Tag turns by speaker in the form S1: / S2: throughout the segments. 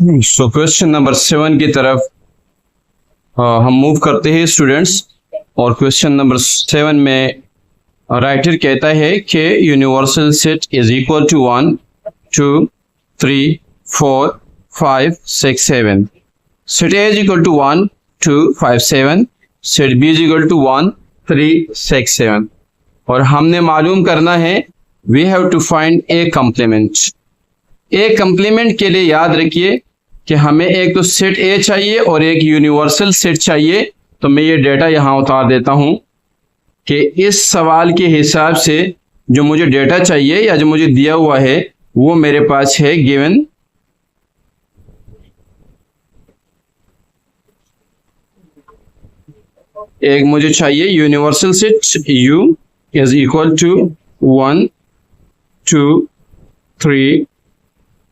S1: So question number 7 की तरफ हम मूव करते हैं स्टूडेंट्स। और क्वेश्चन नंबर 7 में राइटर कहता है कि universal set is equal to 1 2 3 4 5 6 7। Set A is equal to 1 2 5 7, set B is equal to 1 3 6 7। और हमने मालूम करना है we have to find A complement. A complement के लिए याद रखिए कि हमें एक तो सेट ए चाहिए और एक यूनिवर्सल सेट चाहिए। तो मैं ये डेटा यहाँ उतार देता हूँ कि इस सवाल के हिसाब से जो मुझे डेटा चाहिए या जो मुझे दिया हुआ है वो मेरे पास है गिवन। एक मुझे चाहिए universal set U is equal to 1 2 3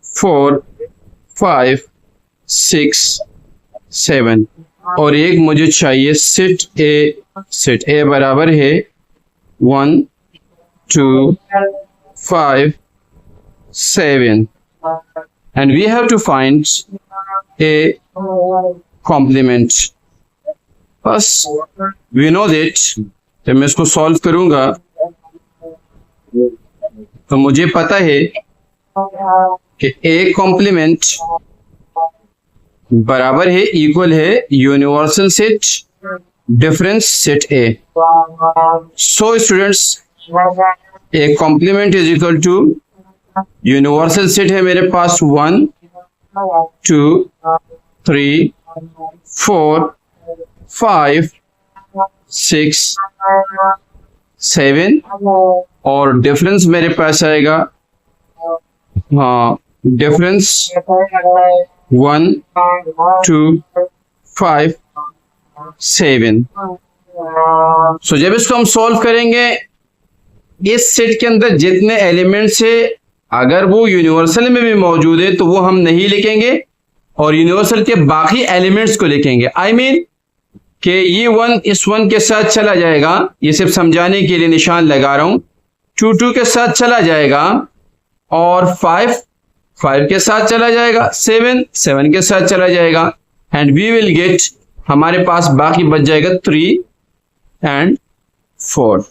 S1: 4 5 6 7 और एक मुझे चाहिए सेट ए। सेट ए बराबर है 1 2 5 7 and we have to find A complement. बस वी नो दैट जब मैं इसको सॉल्व करूंगा तो मुझे पता है कि ए कॉम्प्लीमेंट बराबर है इक्वल है universal set difference set A. So students A complement is equal to universal set है मेरे पास 1 2 3 4 5 6 7 और डिफरेंस मेरे पास आएगा डिफरेंस 1 2 5 7। सो जब इसको हम सॉल्व करेंगे इस सेट के अंदर जितने एलिमेंट्स है अगर वो यूनिवर्सल में भी मौजूद है तो वो हम नहीं लिखेंगे और यूनिवर्सल के बाकी एलिमेंट्स को लिखेंगे। आई मीन कि ये 1 इस 1 के साथ चला जाएगा, ये सिर्फ समझाने के लिए निशान लगा रहा हूं। 2 2 के साथ चला जाएगा और 5 5 के साथ चला जाएगा, 7 7 के साथ चला जाएगा एंड वी विल गेट हमारे पास बाकी बच जाएगा 3 and 4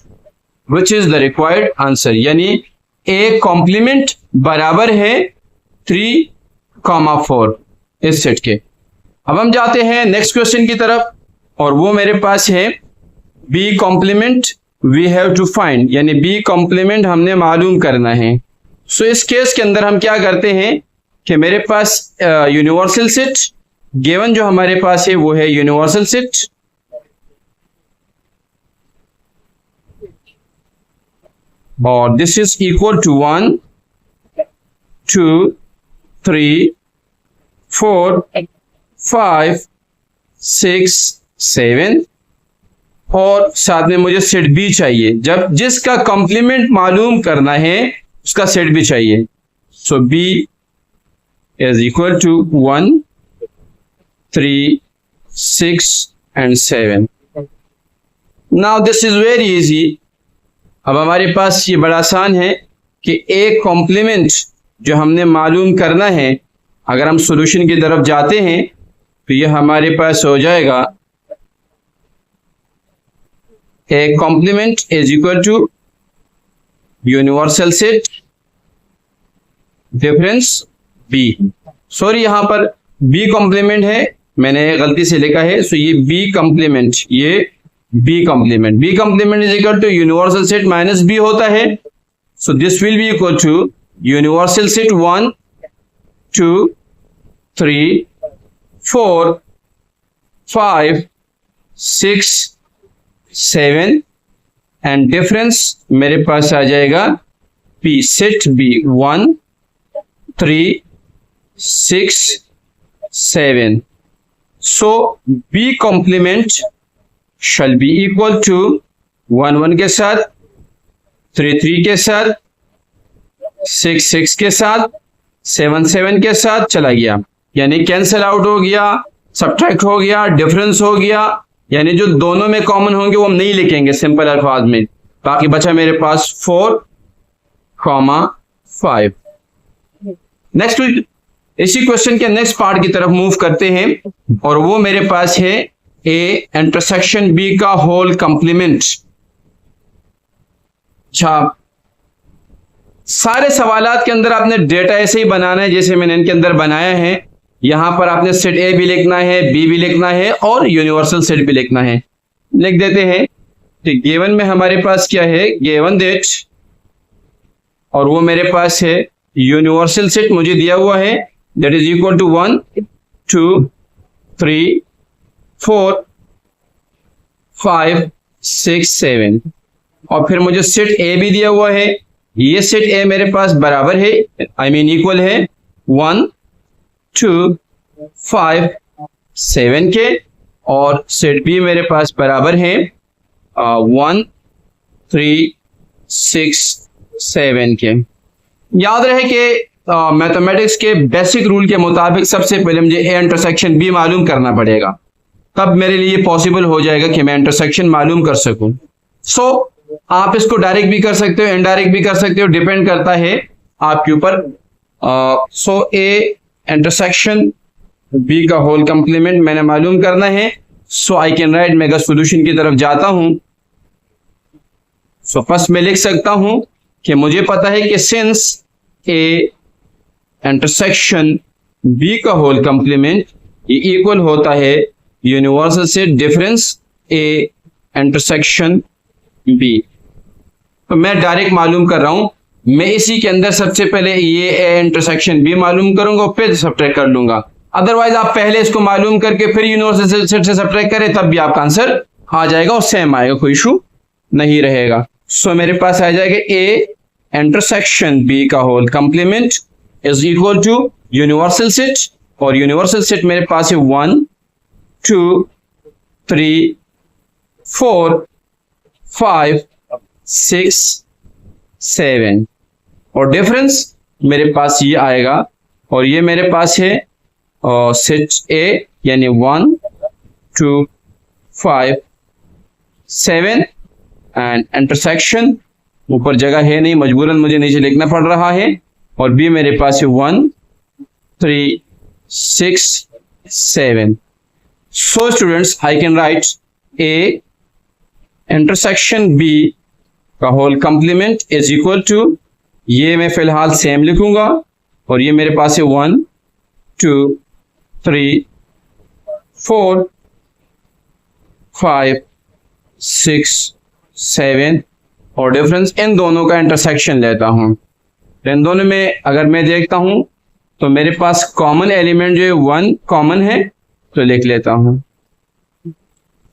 S1: which is the required answer. यानी ए कॉम्प्लीमेंट बराबर है 3, 4 इस सेट के। अब हम जाते हैं नेक्स्ट क्वेश्चन की तरफ और वो मेरे पास है B complement we have to find, यानी बी कॉम्प्लीमेंट हमने मालूम करना है। सो इस केस के अंदर हम क्या करते हैं कि मेरे पास यूनिवर्सल सेट गिवन जो हमारे पास है वो है यूनिवर्सल सेट और दिस इज इक्वल टू 1 2 3 4 5 6 7 और साथ में मुझे सेट बी चाहिए। जब जिसका कॉम्प्लीमेंट मालूम करना है उसका सेट भी चाहिए। So B is equal to 1 3 6 and 7। Now this is very easy. अब हमारे पास ये बड़ा आसान है कि एक कॉम्प्लीमेंट जो हमने मालूम करना है अगर हम सॉल्यूशन की तरफ जाते हैं तो ये हमारे पास हो जाएगा A complement is equal to universal set difference B. Sorry यहां पर बी कॉम्प्लीमेंट है, मैंने गलती से लिखा है। सो ये बी कॉम्प्लीमेंट, ये B complement is equal to universal set minus B होता है। So this will be equal to universal set 1 2 3 4 5 6 7 and difference मेरे पास आ जाएगा P set B 1 3 6 7। So B complement shall be equal to 1 1 के साथ 3 3 के साथ 6 6 के साथ 7 7 के साथ चला गया, यानी कैंसिल आउट हो गया, सब्ट्रैक्ट हो गया, डिफरेंस हो गया, यानी जो दोनों में कॉमन होंगे वो हम नहीं लिखेंगे सिंपल अल्फाज में। बाकी बचा मेरे पास 4, 5। नेक्स्ट इसी क्वेश्चन के नेक्स्ट पार्ट की तरफ मूव करते हैं और वो मेरे पास है ए इंटरसेक्शन बी का होल कंप्लीमेंट। अच्छा, सारे सवालात के अंदर आपने डेटा ऐसे ही बनाना है जैसे मैंने इनके अंदर बनाया है। यहां पर आपने सेट ए भी लिखना है, बी भी लिखना है और यूनिवर्सल सेट भी लिखना है। लिख देते हैं। तो गिवन में हमारे पास क्या है, गिवन दैट, और वो मेरे पास है यूनिवर्सल सेट मुझे दिया हुआ है, दैट इज इक्वल टू 1 2 3 4 5 6 7, और फिर मुझे सेट ए भी दिया हुआ है। ये सेट ए मेरे पास बराबर है, आई मीन इक्वल है 1 2 5 7 के, और सेट बी मेरे पास बराबर है 1 3 6 7 के। याद रहे कि मैथमेटिक्स के बेसिक रूल के मुताबिक सबसे पहले मुझे ए इंटरसेक्शन बी मालूम करना पड़ेगा, तब मेरे लिए पॉसिबल हो जाएगा कि मैं इंटरसेक्शन मालूम कर सकूं। सो आप इसको डायरेक्ट भी कर सकते हो, इनडायरेक्ट भी कर सकते हो, डिपेंड करता है आपके ऊपर। सो ए इंटरसेक्शन बी का होल कंप्लीमेंट मैंने मालूम करना है। सो आई कैन राइट, मैं अगर सोल्यूशन की तरफ जाता हूं सो फर्स्ट मैं लिख सकता हूं कि मुझे पता है कि सिंस ए इंटरसेक्शन बी का होल कंप्लीमेंट ये इक्वल होता है universal set difference A intersection B, तो मैं डायरेक्ट मालूम कर रहा हूं। मैं इसी के अंदर सबसे पहले ये ए इंटरसेक्शन बी मालूम करूंगा और फिर सब्ट्रैक्ट कर लूंगा। अदरवाइज आप पहले इसको मालूम करके फिर यूनिवर्सल सेट से सब्ट्रैक्ट करें तब भी आपका आंसर आ जाएगा और सेम आएगा, कोई इशू नहीं रहेगा। सो मेरे पास आ जाएगा ए इंटरसेक्शन बी का whole complement is equal to universal set, और यूनिवर्सल सेट मेरे पास है 1 2 3 4 5 6 7, और डिफरेंस मेरे पास ये आएगा, और ये मेरे पास है सेट ए यानी 1 2 5 7 एंड इंटरसेक्शन ऊपर जगह है नहीं, मजबूरन मुझे नीचे लिखना पड़ रहा है, और बी मेरे पास है 1 3 6 7। So students I can write A intersection B का whole complement is equal to, ये मैं फिलहाल सेम लिखूंगा, और ये मेरे पास है 1 2 3 4 5 6 7, और डिफरेंस इन दोनों का इंटरसेक्शन लेता हूं। इन दोनों में अगर मैं देखता हूं तो मेरे पास कॉमन एलिमेंट जो है 1 कॉमन है, तो लिख लेता हूं।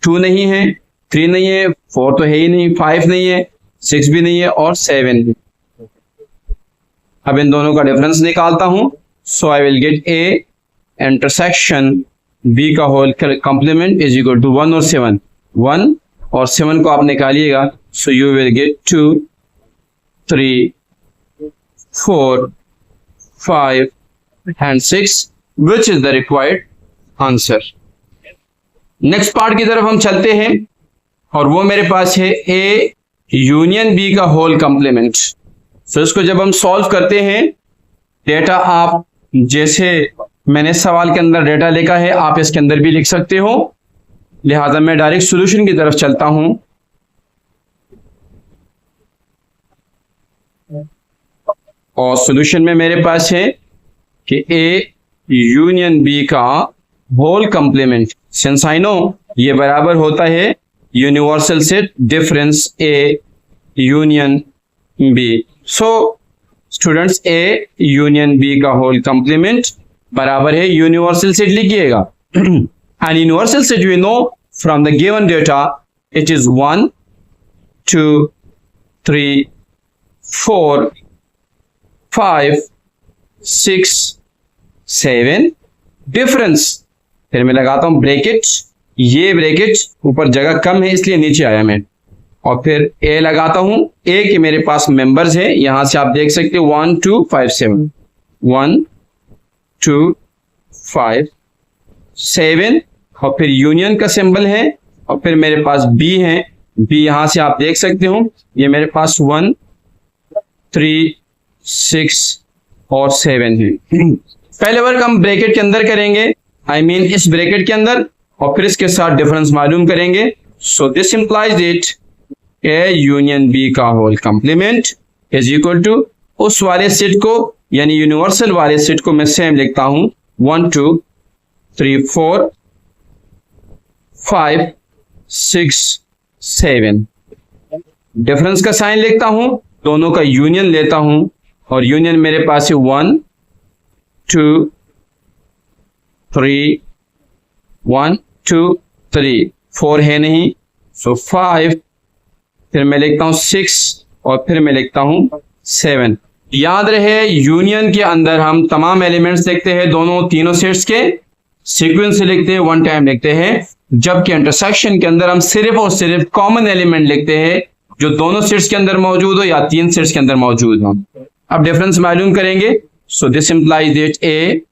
S1: 2 नहीं है, 3 नहीं है, 4 तो है ही नहीं, 5 नहीं है, 6 भी नहीं है, और 7 भी। अब इन दोनों का डिफरेंस निकालता हूं। So I will get A intersection B का whole complement is equal to 1 और 7, 1 और 7 को आप निकालिएगा। So you will get 2 3 4 5 and 6 which is the required answer। Next part की तरफ हम चलते हैं, और वो मेरे पास है ए यूनियन बी का होल कंप्लीमेंट। सो इसको जब हम सॉल्व करते हैं, डेटा आप जैसे मैंने सवाल के अंदर डेटा लिखा है आप इसके अंदर भी लिख सकते हो, लिहाजा मैं डायरेक्ट सॉल्यूशन की तरफ चलता हूं। और सॉल्यूशन में मेरे पास है कि ए यूनियन बी का whole complement, since I know ये बराबर होता है universal set difference A union B. So students A union B का होल कंप्लीमेंट बराबर है यूनिवर्सल सेट लिखिएगा, and universal set we know from the given data it is 1 2 3 4 5 6 7, difference फिर मैं लगाता हूं ब्रैकेट, ये ब्रैकेट ऊपर जगह कम है इसलिए नीचे आया मैं, और फिर ए लगाता हूं। ए के मेरे पास मेंबर्स है, यहां से आप देख सकते हो 1 2 5 7, 1 2 5 7, और फिर यूनियन का सिंबल है, और फिर मेरे पास बी है, बी यहां से आप देख सकते हो, ये मेरे पास 1 3 6 और 7 है। पहले वर्क हम ब्रैकेट के अंदर करेंगे, आई मीन इस ब्रैकेट के अंदर, और फिर इसके साथ डिफरेंस मालूम करेंगे। So this implies it A union B का whole complement is equal to उस वाले सेट को यानी यूनिवर्सल वाले सेट को मैं सेम लिखता हूं 1 2 3 4 5 6 7। डिफरेंस का साइन लिखता हूं, दोनों का यूनियन लेता हूं, और यूनियन मेरे पास है 1 2 3 1 2 3 4 है नहीं, सो 5, फिर मैं लिखता हूं 6 और फिर मैं लिखता हूं 7। याद रहे यूनियन के अंदर हम तमाम एलिमेंट्स लिखते हैं, दोनों तीनों सेट्स के सीक्वेंस से लिखते हैं, वन टाइम लिखते हैं, जबकि इंटरसेक्शन के अंदर हम सिर्फ और सिर्फ कॉमन एलिमेंट लिखते हैं जो दोनों सेट्स के अंदर मौजूद हो या तीन सेट्स के अंदर मौजूद हो। अब डिफरेंस मालूम करेंगे। So this implies that A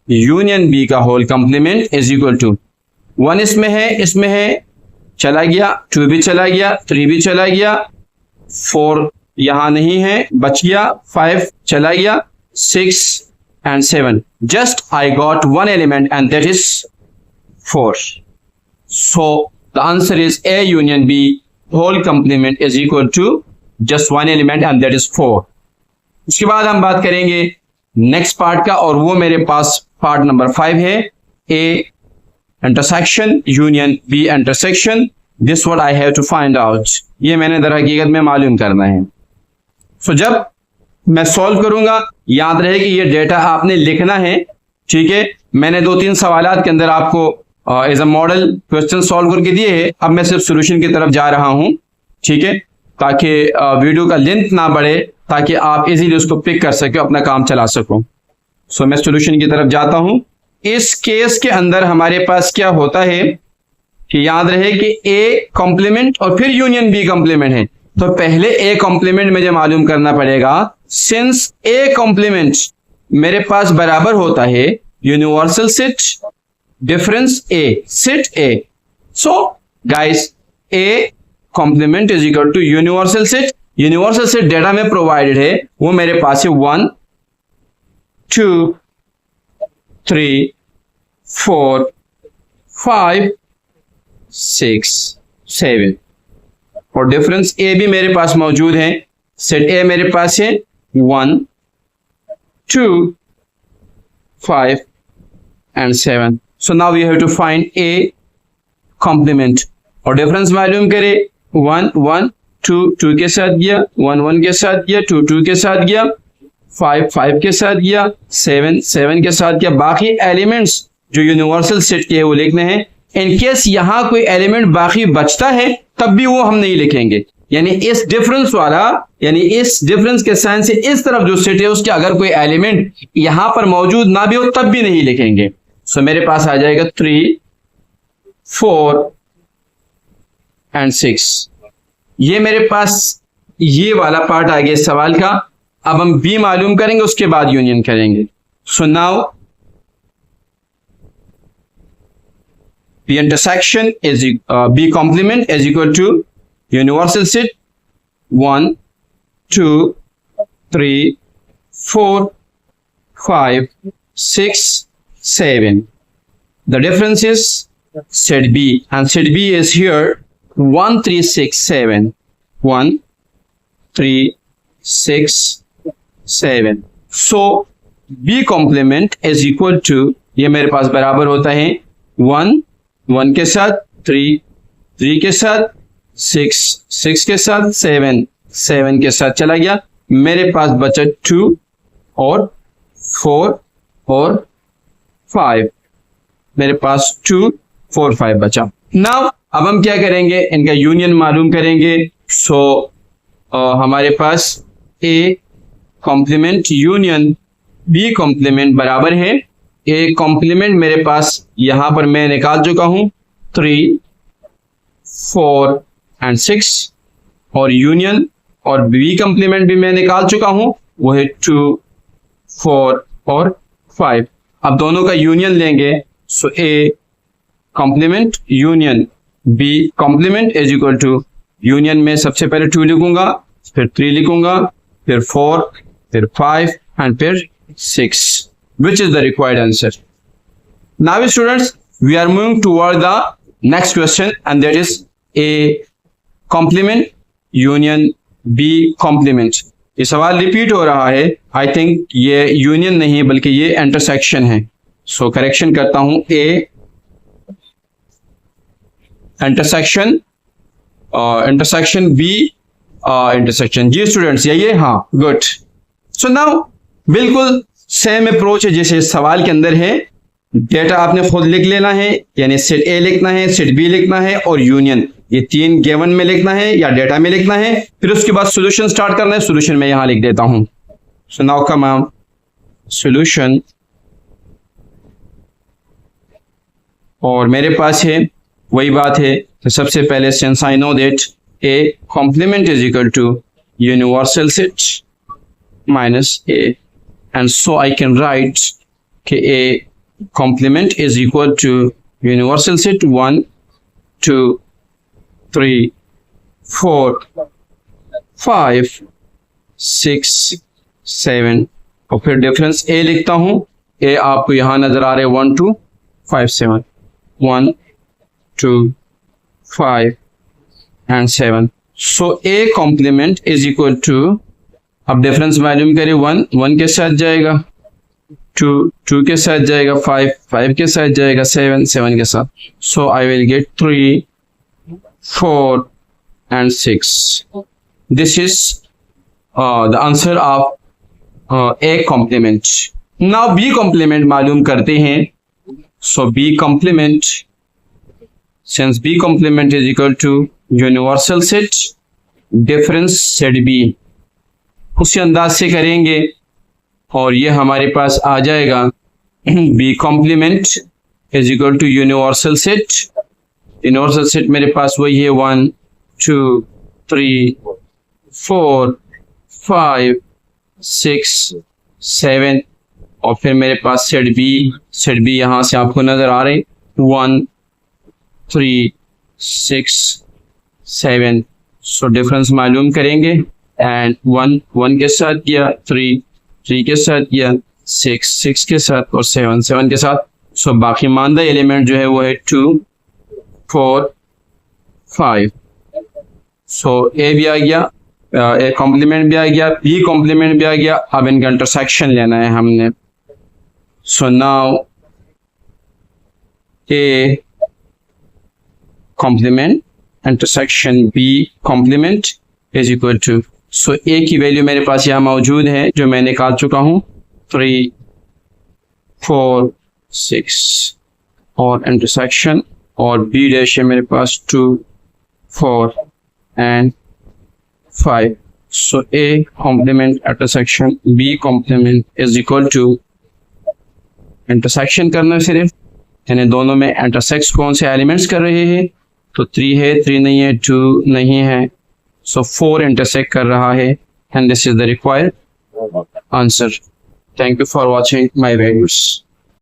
S1: union B का whole complement is equal to 1 इसमें है चला गया, 2 भी चला गया, 3 भी चला गया, 4 यहां नहीं है बच गया, 5 चला गया, 6 and 7. Just I got one element and that is 4. So the answer is A union B whole complement is equal to just one element and that is 4. उसके बाद हम बात करेंगे नेक्स्ट पार्ट का, और वो मेरे पास पार्ट नंबर 5 है, A intersection union B intersection. This what I have to find out. ये मैंने दर हकीकत में मालूम करना है। So जब मैं सॉल्व करूंगा, याद रहे कि ये डेटा आपने लिखना है, ठीक है। मैंने 2-3 सवालात के अंदर आपको as a model question solve करके दिए हैं, अब मैं सिर्फ सॉल्यूशन की तरफ जा रहा हूं, ठीक है, ताकि वीडियो का लेंथ ना बढ़े, ताकि आप इजीली उसको पिक कर सके, अपना काम चला सको। सो मैं सॉल्यूशन की तरफ जाता हूं। इस केस के अंदर हमारे पास क्या होता है कि याद रहे कि ए कॉम्प्लीमेंट और फिर यूनियन बी कॉम्प्लीमेंट है, तो पहले ए कॉम्प्लीमेंट मुझे मालूम करना पड़ेगा। सिंस ए कॉम्प्लीमेंट मेरे पास बराबर होता है universal set difference A set A, so guys A complement is equal to universal set. Universal set data में प्रोवाइडेड है, वो मेरे पास है 1 2 3 4 5 6 7, और डिफरेंस ए भी मेरे पास मौजूद है। सेट ए मेरे पास है 1 2 5 and 7. So now we have to find a complement, और डिफरेंस मालूम करें 1 1 2 2 के साथ गया, 1 1 के साथ गया, 2 2 के साथ गया, 5 5 के साथ गया, 7 7 के साथ गया। बाकी एलिमेंट्स जो यूनिवर्सल सेट के है वो लिखने हैं। इन केस यहां कोई एलिमेंट बाकी बचता है तब भी वो हम नहीं लिखेंगे, यानी इस डिफरेंस वाला, यानी इस डिफरेंस के साइन से इस तरफ जो सेट है उसके अगर कोई एलिमेंट यहां पर मौजूद ना भी हो तब भी नहीं लिखेंगे। सो मेरे पास आ जाएगा 3 4 and 6। ये मेरे पास ये वाला पार्ट आ गया सवाल का। अब हम बी मालूम करेंगे, उसके बाद यूनियन करेंगे। So now B intersection is B complement is equal to universal set 1 2 3 4 5 6 7. The difference is set B, and set B is here 1 3 6 7 1 3 6 7. So B complement is equal to, ये मेरे पास बराबर होता है 1 1 के साथ, 3 3 के साथ, 6 6 के साथ, 7 7 के साथ चला गया। मेरे पास बचा 2 और 4 और 5, मेरे पास 2 4 5 बचा। नाउ अब हम क्या करेंगे, इनका यूनियन मालूम करेंगे। सो हमारे पास A complement union B complement बराबर है। ए कॉम्प्लीमेंट मेरे पास यहां पर मैं निकाल चुका हूं 3 4 and 6, और यूनियन और बी कॉम्प्लीमेंट भी मैं निकाल चुका हूं, वो है 2 4 और 5। अब दोनों का यूनियन लेंगे। So A complement union B complement is equal to, union में सबसे पहले 2 लिखूंगा, फिर 3 लिखूंगा, फिर 4, फिर 5 एंड फिर 6। which is the required answer. Now students, we are moving toward the next question, and that is A complement union B complement. ये सवाल रिपीट हो रहा है. आई थिंक ये यूनियन नहीं है बल्कि ये इंटरसेक्शन है. सो करेक्शन करता हूं, A intersection intersection B intersection. जी स्टूडेंट्स, यही है. हाँ, गुड. सो नाउ बिल्कुल सेम अप्रोच है जैसे इस सवाल के अंदर है. डेटा आपने खुद लिख लेना है, यानी सेट ए लिखना है, सेट बी लिखना है और यूनियन, ये तीन गिवन में लिखना है या डेटा में लिखना है. फिर उसके बाद सॉल्यूशन स्टार्ट करना है. सॉल्यूशन में यहां लिख देता हूं. So now come on solution, और मेरे पास है वही बात है. तो सबसे पहले since I know that A complement is equal to universal set minus A, and so I can write कि A complement is equal to universal set 1 2 3 4 5 6 7 और फिर डिफरेंस A लिखता हूं. A आपको यहां नजर आ रहे 1 2 5 7 1 2 5 and 7. so A complement is equal to, अब डिफरेंस मालूम करें, 1 1 के साथ जाएगा, 2 2 के साथ जाएगा, 5 5 के साथ जाएगा, 7 7 के साथ. So I will get 3 4 and 6. This is the answer of A complement. Now B complement मालूम करते हैं. So B complement, since B complement is equal to universal set difference set B, उसी अंदाज से करेंगे और ये हमारे पास आ जाएगा B complement is equal to universal set. Universal set मेरे पास वही है 1 2 3 4 5 6 7 और फिर मेरे पास सेट B यहां से आपको नजर आ रहे 1 3 6 7. सो डिफरेंस मालूम करेंगे एंड 1 1 के साथ किया, 3 3 के साथ किया, 6 6 के साथ और 7 7 के साथ. सो बाकी मानदा एलिमेंट जो है वो है 2 4 5. सो A भी आ गया, A कॉम्प्लीमेंट भी आ गया, B कॉम्प्लीमेंट भी आ गया. अब इनका इंटरसेक्शन लेना है हमने. So now A complement intersection B complement is equal to, so A की वैल्यू मेरे पास यहाँ मौजूद है जो मैं निकाल चुका हूँ, 3 4 6 और इंटरसेक्शन, और B डैश है मेरे पास 2 4 and 5. So A complement intersection B complement is equal to, intersection करना है सिर्फ, यानी दोनों में इंटरसेक्स कौन से एलिमेंट्स कर रहे हैं. तो 3 है, 3 नहीं है, 2 नहीं है, सो 4 इंटरसेक्ट कर रहा है, and this is the required answer. Thank you for watching my videos.